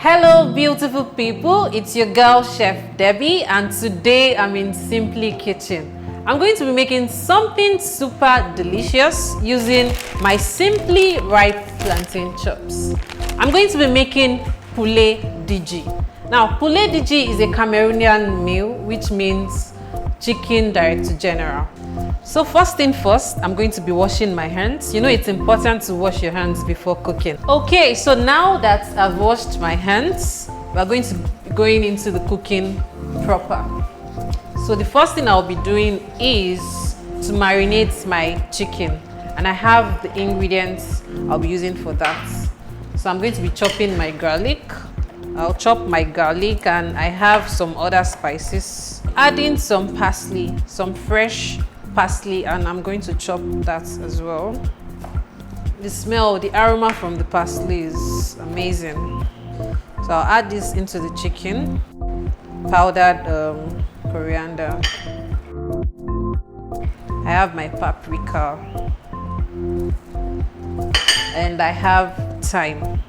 Hello beautiful people, it's your girl Chef Debbie and today I'm in Sympli kitchen. I'm going to be making something super delicious using my Sympli ripe plantain chops. I'm going to be making Poulet DG. Now Poulet DG is a Cameroonian meal which means chicken direct to general. So first thing first, I'm going to be washing my hands. You know it's important to wash your hands before cooking. Okay, so now that I've washed my hands, we're going to be going into the cooking proper. So the first thing I'll be doing is to marinate my chicken. And I have the ingredients I'll be using for that. So I'm going to be chopping my garlic. I'll chop my garlic and I have some other spices. Adding some parsley, some fresh parsley, and I'm going to chop that as well. The smell, the aroma from the parsley is amazing. So I'll add this into the chicken. Powdered coriander. I have my paprika. And I have thyme.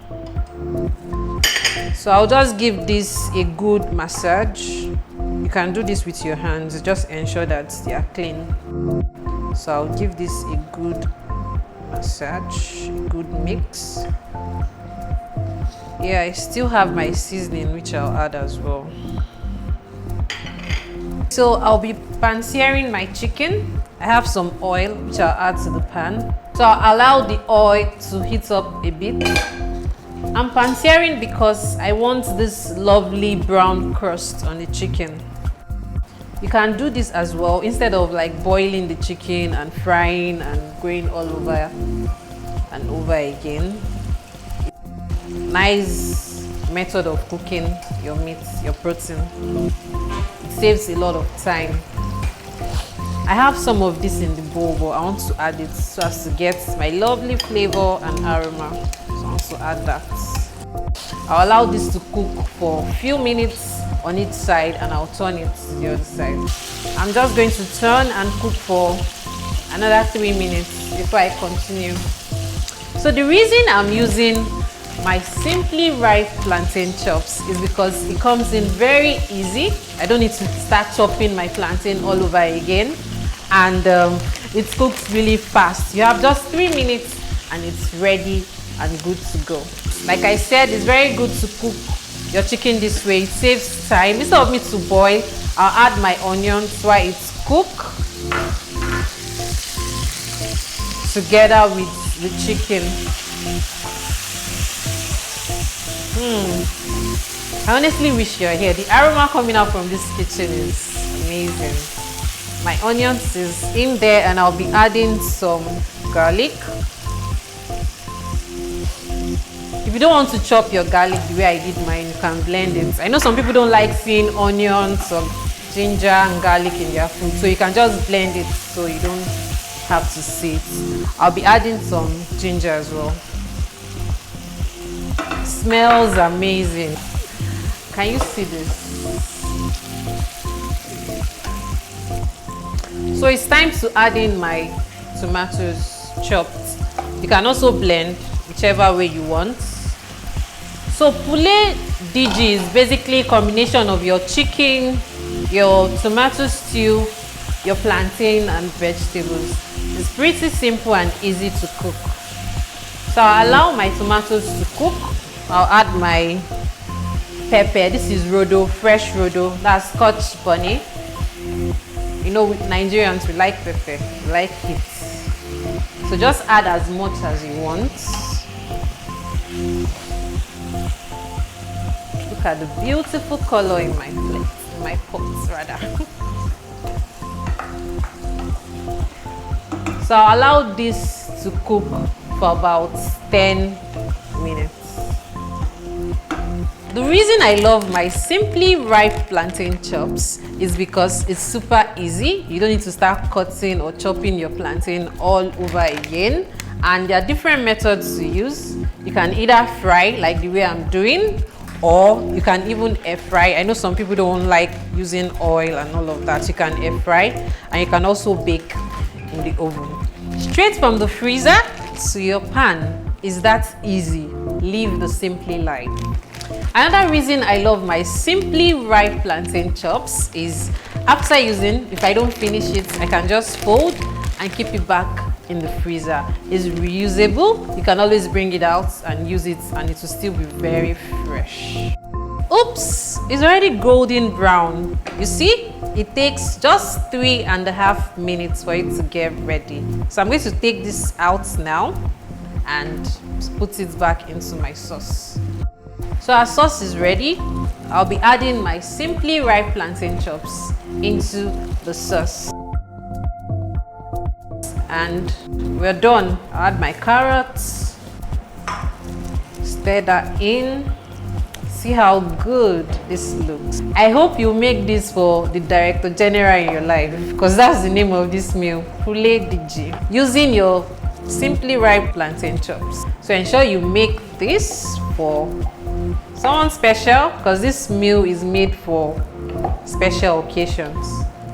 So I'll just give this a good massage. You can do this with your hands, just ensure that they are clean. So I'll give this a good massage, a good mix. Yeah, I still have my seasoning which I'll add as well. So I'll be pan-searing my chicken. I have some oil which I'll add to the pan. So I'll allow the oil to heat up a bit. I'm pan-searing because I want this lovely brown crust on the chicken. You can do this as well instead of like boiling the chicken and frying and going all over and over again. Nice method of cooking your meat, your protein. It saves a lot of time. I have some of this in the bowl, but I want to add it so as to get my lovely flavor and aroma. So I want to add that. I'll allow this to cook for a few minutes on each side and I'll turn it to the other side. I'm just going to turn and cook for another 3 minutes before I continue. So the reason I'm using my Sympli ripe plantain chops is because it comes in very easy. I don't need to start chopping my plantain all over again, and it cooks really fast. You have just 3 minutes and it's ready and good to go. Like I said, it's very good to cook your chicken this way. It saves time. Instead of me to boil, I'll add my onions while it's cooked together with the chicken. I honestly wish you're here. The aroma coming out from this kitchen is amazing. My onions is in there and I'll be adding some garlic. If you don't want to chop your garlic the way I did mine, you can blend it. I know some people don't like seeing onions or ginger and garlic in their food, so you can just blend it so you don't have to see it. I'll be adding some ginger as well. It smells amazing. Can you see this? So it's time to add in my tomatoes chopped. You can also blend whichever way you want. So Poulet DG is basically a combination of your chicken, your tomato stew, your plantain and vegetables. It's pretty simple and easy to cook. So I'll allow my tomatoes to cook. I'll add my pepper. This is rodo, fresh rodo. That's Scotch bonnet. You know, with Nigerians, we like pepper, we like it. So just add as much as you want. Look at the beautiful color in my plate, in my pot rather. So I'll allow this to cook for about 10 minutes. The reason I love my Sympli ripe plantain chops is because it's super easy. You don't need to start cutting or chopping your plantain all over again. And there are different methods to use. You can either fry like the way I'm doing, or you can even air fry. I know some people don't like using oil and all of that. You can air fry and you can also bake in the oven. Straight from the freezer to your pan is that easy. Live the Sympli life. Another reason I love my Simply ripe plantain chops is after using, if I don't finish it, I can just fold and keep it back in the freezer. It's reusable. You can always bring it out and use it and it will still be very fresh. Oops, it's already golden brown. You see, it takes just 3.5 minutes for it to get ready. So I'm going to take this out now and put it back into my sauce. So our sauce is ready. I'll be adding my Simply ripe plantain chops into the sauce. And we're done. I'll add my carrots, stir that in. See how good this looks. I hope you make this for the director general in your life, because that's the name of this meal, Poulet DG, using your Simply ripe plantain chops. So ensure you make this for someone special, because this meal is made for special occasions.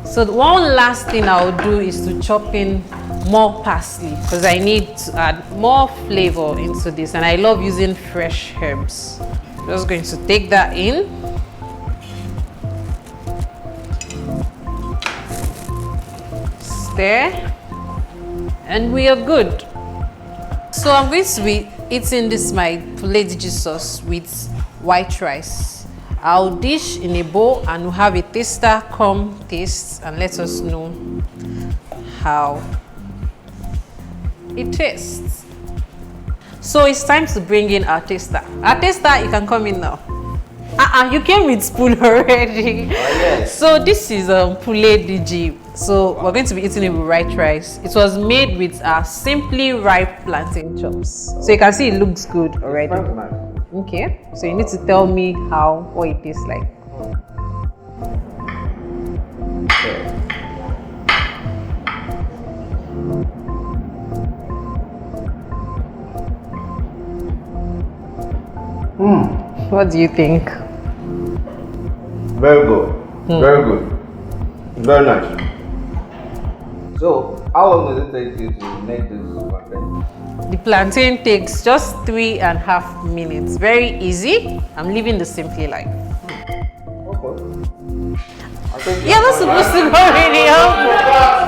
So the one last thing I'll do is to chop in more parsley, because I need to add more flavor into this, and I love using fresh herbs. Just going to take that in. Stir. And we are good. So I'm going to be eating this my Poulet DG sauce with white rice. I'll dish in a bowl and we'll have a taster come taste and let us know how it tastes. So it's time to bring in our taster. Our taster, you can come in now. You came with spoon already. Oh, yes. So this is Poulet DG. So we're going to be eating it with white rice. It was made with our Simply ripe plantain chops. So you can see it looks good already. Okay. So you need to tell me what it tastes like. What do you think? Very good. Very good. Very nice. So, how long does it take you to make this plantain? The plantain takes just 3.5 minutes. Very easy. I'm living the Simply life. Okay. You're not supposed to go really help.